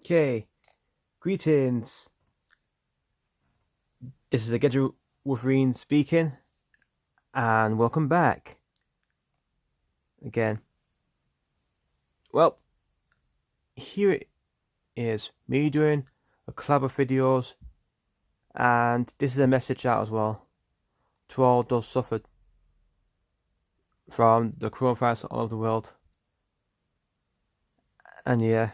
Okay, greetings. This is the Gedger Wolverine speaking, and welcome back again. Well, here it is, me doing a collab of videos, and this is a message out as well to all those suffered from the coronavirus all over the world. And yeah,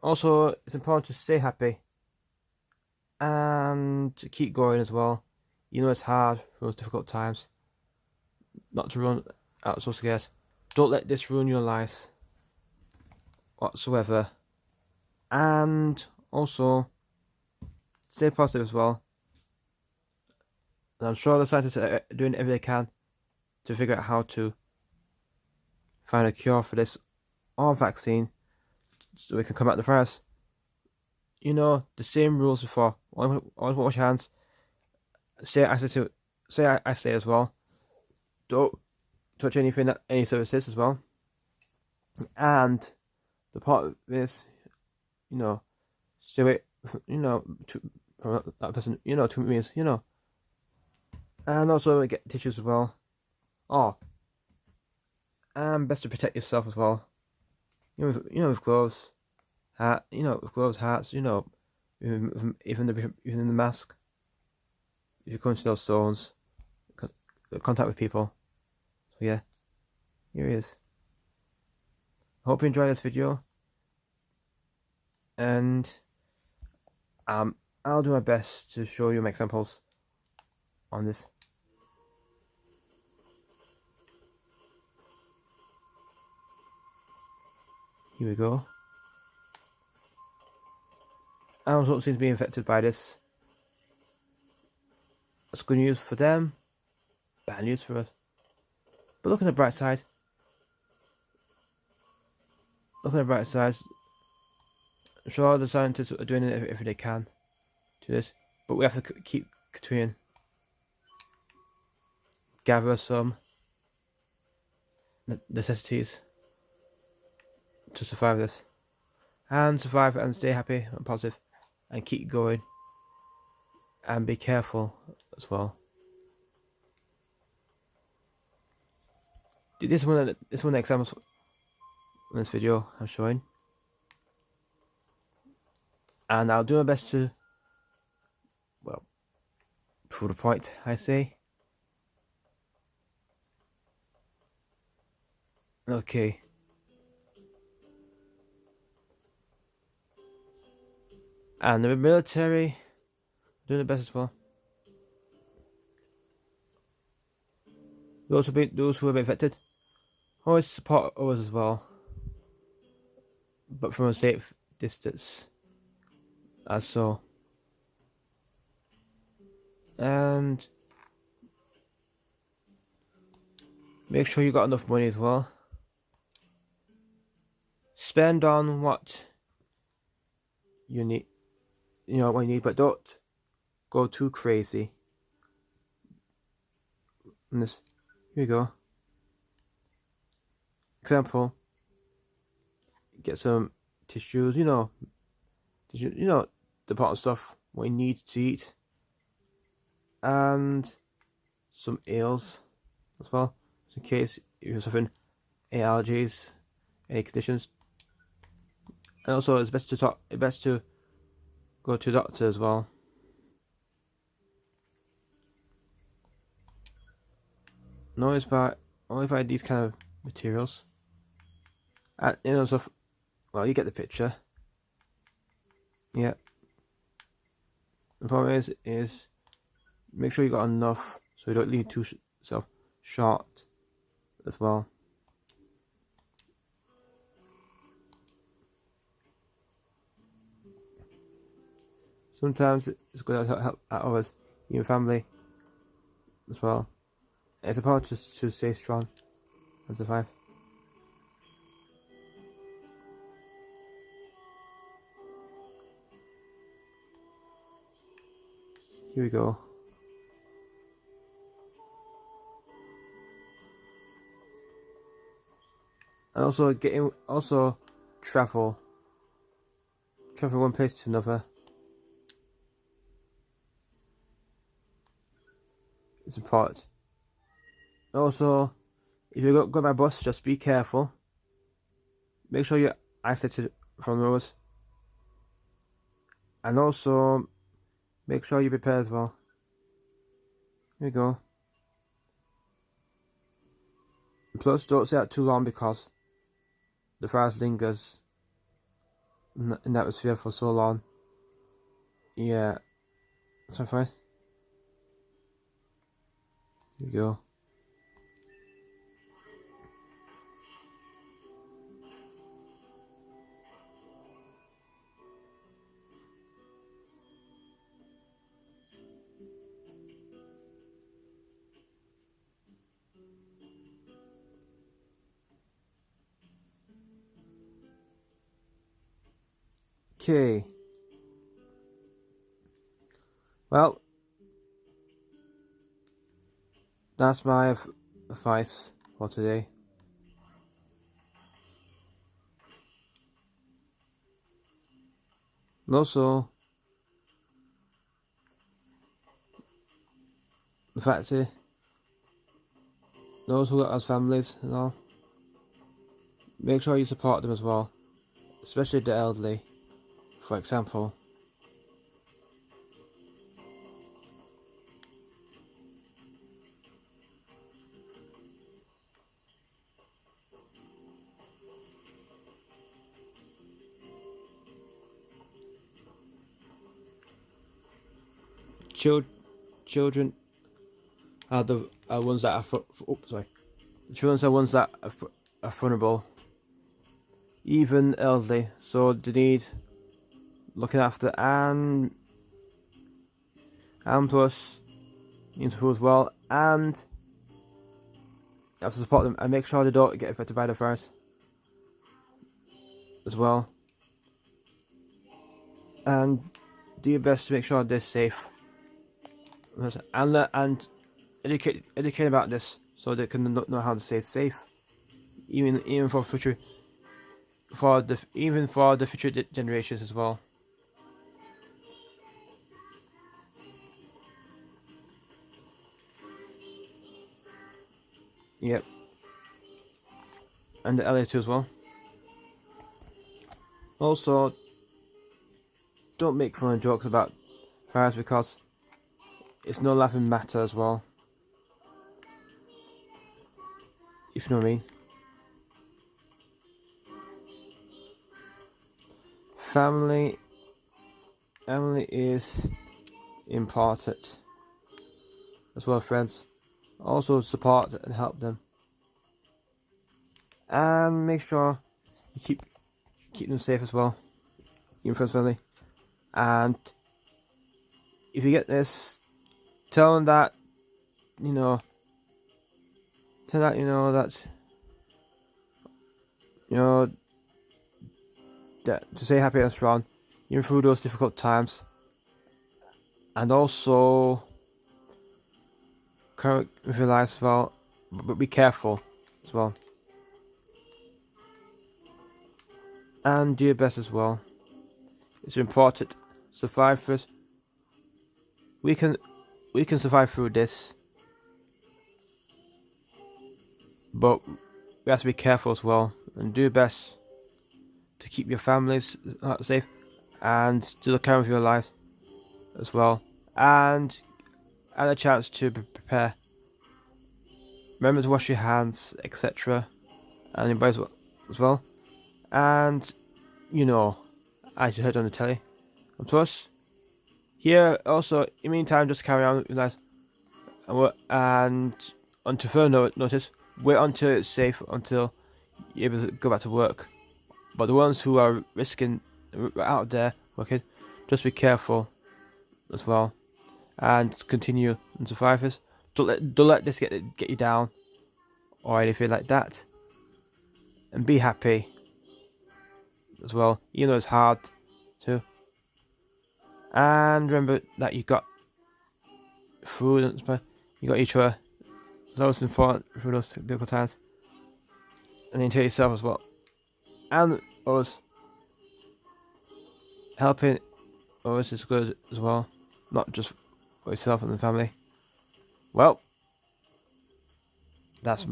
also it's important to stay happy and to keep going as well. You know it's hard for those difficult times. Not to run out so scared. Don't let this ruin your life whatsoever. And also stay positive as well. And I'm sure the scientists are doing everything they can to figure out how to find a cure for this or vaccine so we can combat the virus. You know, the same rules before. Always wash your hands. Say I say as well. Don't touch anything, any surfaces as well. And the part of this, you know, stay away, from that person, 2 meters, And also get tissues as well. Oh, and best to protect yourself as well. With gloves, with gloves, hats, even the mask. If you come to those zones, contact with people. So yeah, here it is. I hope you enjoy this video, and I'll do my best to show you my examples on this. Here we go. Animals don't seem to be infected by this. That's good news for them, bad news for us. But look at the bright side. Look at the bright side. I'm sure the scientists are doing everything they can to this, but we have to keep trying. Gather some necessities to survive this, and survive and stay happy and positive, and keep going, and be careful as well. This one of the examples in this video I'm showing, and I'll do my best to, well, prove the point I say. Okay. And the military doing the best as well. Those who have been infected always support others as well, but from a safe distance, as so. And make sure you got enough money as well. Spend on what you need, what you need, but don't go too crazy. And this, here you go. Example: get some tissues, the important stuff what you need to eat, and some ales as well, in case you're suffering any allergies, any conditions. And also, it's best to go to a doctor as well. Only buy these kind of materials. And stuff. Well, you get the picture. Yeah. The problem is make sure you got enough so you don't leave too short as well. Sometimes it's good to help out others, your family as well. It's important to stay strong and survive. Here we go. And also travel travel from one place to another. It's important. Also, if you go by bus, just be careful. Make sure you're isolated from the roads. And also, make sure you prepare as well. Here we go. Plus, don't stay out too long because the virus lingers in the atmosphere for so long. Yeah, that's fine. Here we go. Okay. Well, that's my advice for today. And also, the fact is, those who have families and all, make sure you support them as well, especially the elderly, for example. Children are the ones that are children are ones that are vulnerable, even elderly, so they need looking after, and plus you need to food as well, and you have to support them and make sure they don't get affected by the virus as well, and do your best to make sure they're safe, and educate about this so they can know how to stay safe, even for future, for the future generations as well. Yep. And the LA too as well. Also, don't make fun of jokes about virus because it's no laughing matter as well. If you know what I mean. Family is important as well as friends. Also support and help them, and make sure you keep them safe as well, even friends, family. And if you get this, tell them that that to stay happy and strong even through those difficult times, and also current with your life as well, but be careful as well, and do your best as well. It's important. Survive first. We can survive through this, but we have to be careful as well and do your best to keep your families safe and to look care of your lives as well, and a chance to prepare. Remember to wash your hands, etc., and your bodies as well. And as you heard on the telly. And plus, here also, in the meantime, just carry on with your life. And until further notice, wait until it's safe, until you're able to go back to work. But the ones who are risking out there working, just be careful as well, and continue and survive this. Don't let this get you down or anything like that, and be happy as well, even though it's hard too. And remember that you got food and you got each other. Most important through those difficult times, and then take yourself as well, and us. helping others is good as well, not just for yourself and the family. Well, that's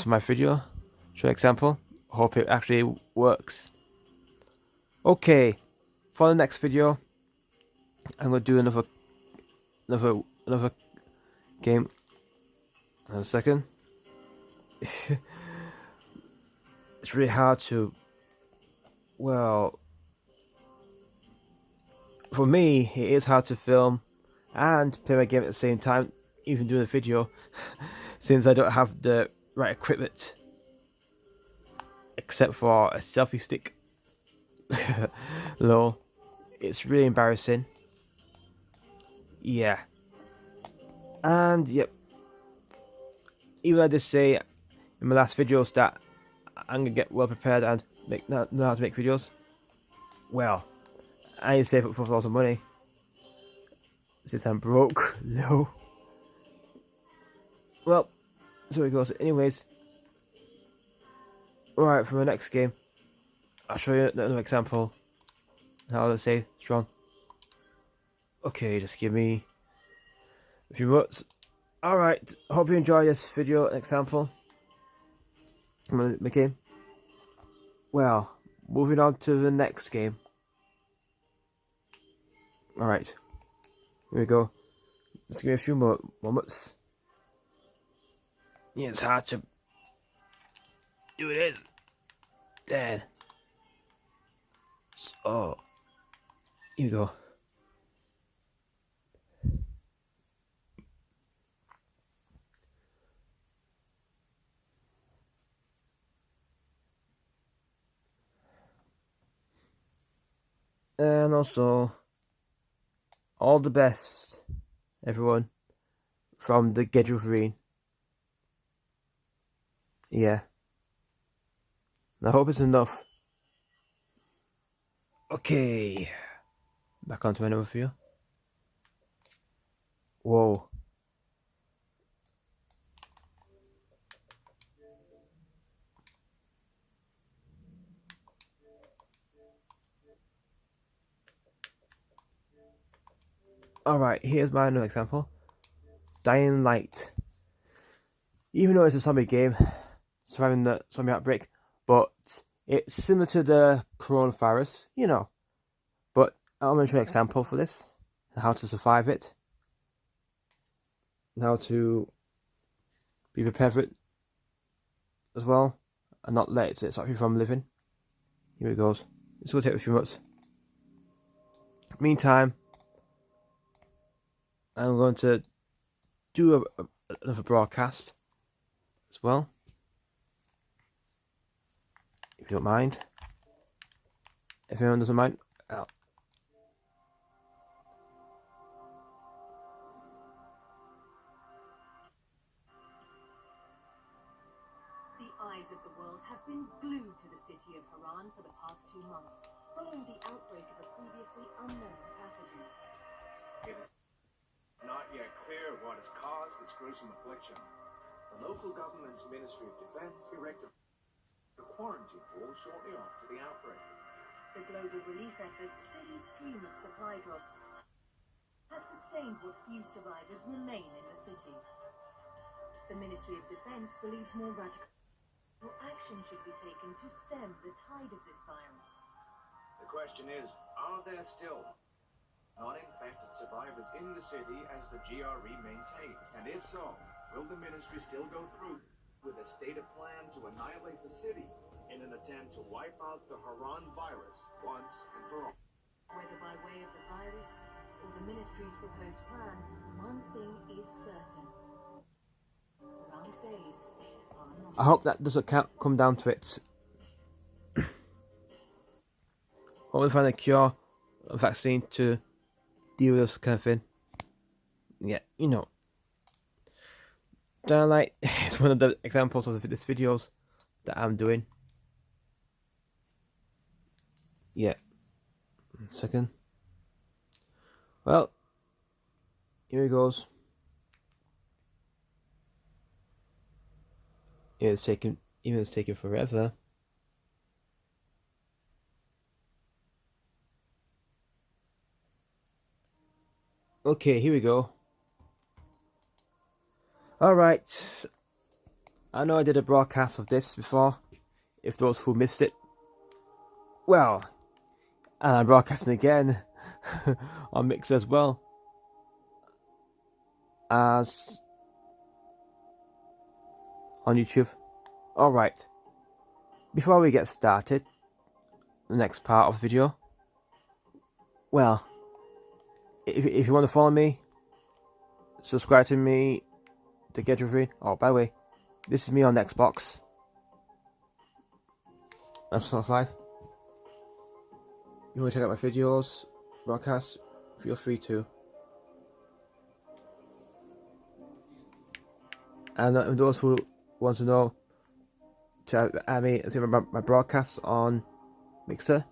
my video. Show example. Hope it actually works. Okay, for the next video, I'm gonna do another game. A second. It's really hard to. Well, for me, it is hard to film and play my game at the same time, even doing a video, since I don't have the right equipment, except for a selfie stick. Lol, it's really embarrassing. Yeah, and yep. Even I did say in my last videos that I'm gonna get well prepared and know how to make videos. Well, I need to save up for lots of money since I'm broke. No. Well, so it goes. Anyways, alright, for my next game, I'll show you another example. How to say strong. Okay, just give me a few minutes. Alright, hope you enjoy this video example. My game. Well, moving on to the next game. Alright, here we go. Just give me a few more moments. Yeah, it's hard to do it. Then. So, here we go. And also, all the best, everyone, from the Gedruthine. Yeah. And I hope it's enough. Okay. Back onto another video. Whoa. Alright, here's my another example. Dying Light. Even though it's a zombie game, surviving the zombie outbreak, but it's similar to the coronavirus, you know. But I'm going to show you an example for this, how to survive it, and how to be prepared for it as well, and not let it stop you from living. Here it goes. This will take a few minutes. Meantime, I'm going to do another broadcast as well, if you don't mind. If anyone doesn't mind, The eyes of the world have been glued to the city of Harran for the past 2 months, following the outbreak of a previously unknown pathogen. It is not yet clear what has caused this gruesome affliction. The local government's Ministry of Defense erected a quarantine wall shortly after the outbreak. The global relief effort's steady stream of supply drops has sustained what few survivors remain in the city. The Ministry of Defense believes more radical action should be taken to stem the tide of this virus. The question is, are there still non-infected survivors in the city as the GRE maintains? And if so, will the ministry still go through with a stated plan to annihilate the city in an attempt to wipe out the Harran virus once and for all? Whether by way of the virus or the ministry's proposed plan, one thing is certain. Harran's days are not. I hope that doesn't come down to it. Hope we find a cure, a vaccine to deal with this kind of thing. Yeah, you know. Dying Light is one of the examples of these videos that I'm doing. Yeah. 1 second. Well, here it goes. It's taking forever. Okay, here we go. Alright. I know I did a broadcast of this before. If those who missed it. Well, and I'm broadcasting again on Mixer as well. As on YouTube. Alright. Before we get started, the next part of the video. Well, if you want to follow me, subscribe to me to get your free. Oh, by the way, this is me on Xbox. Xbox Live. You want to check out my videos, broadcasts, feel free to. And those who want to know, to add me, see my broadcasts on Mixer.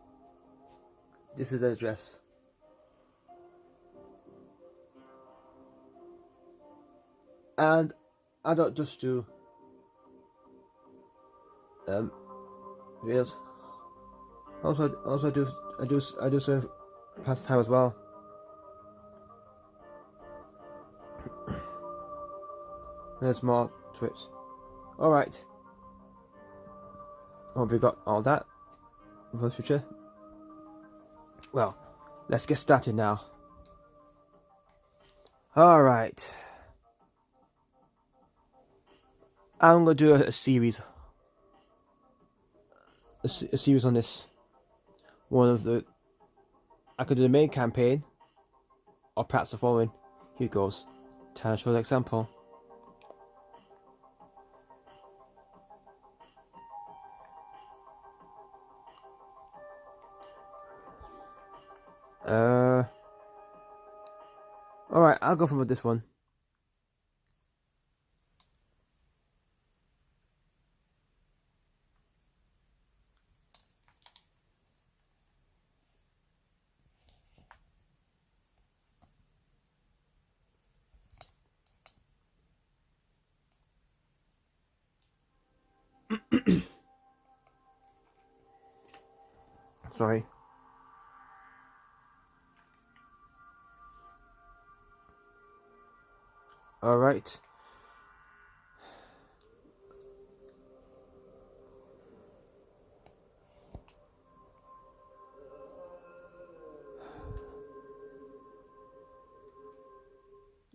This is the address. And I don't just do videos. Also I do some pastime as well. There's more to it. Alright. Hope we got all that for the future. Well, let's get started now. Alright. I'm gonna do a series. A series on this. One of the. I could do the main campaign, or perhaps the following. Here goes. Time to show the example. Alright, I'll go from this one. Sorry. Alright.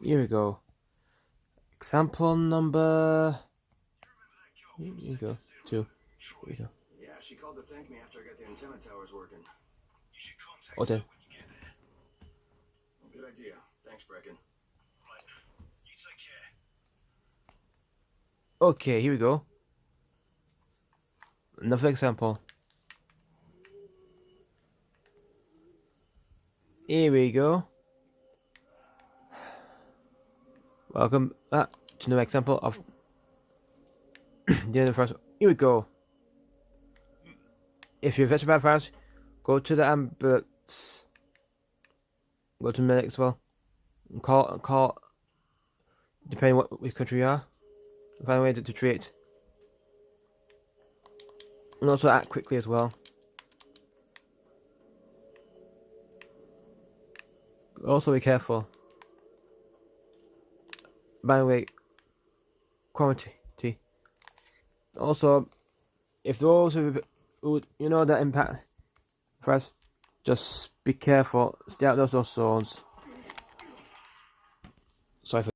Here we go. Example number. Here you go. 2. Here we go. Yeah, she called to thank me after I got the antenna towers working. You should contact Okay. her when you get there. Good idea. Thanks, Brecken. Right. You take care. Okay, here we go. Another example. Here we go. Welcome to another example of the other first. Here we go. If you're veteran fires, go to the ambulance. Go to the medic as well. And call. Depending which country you are, find a way to treat. And also act quickly as well. Also be careful. By the way, quarantine. Also, if those who you know that impact first, just be careful. Stay out of those zones. Sorry for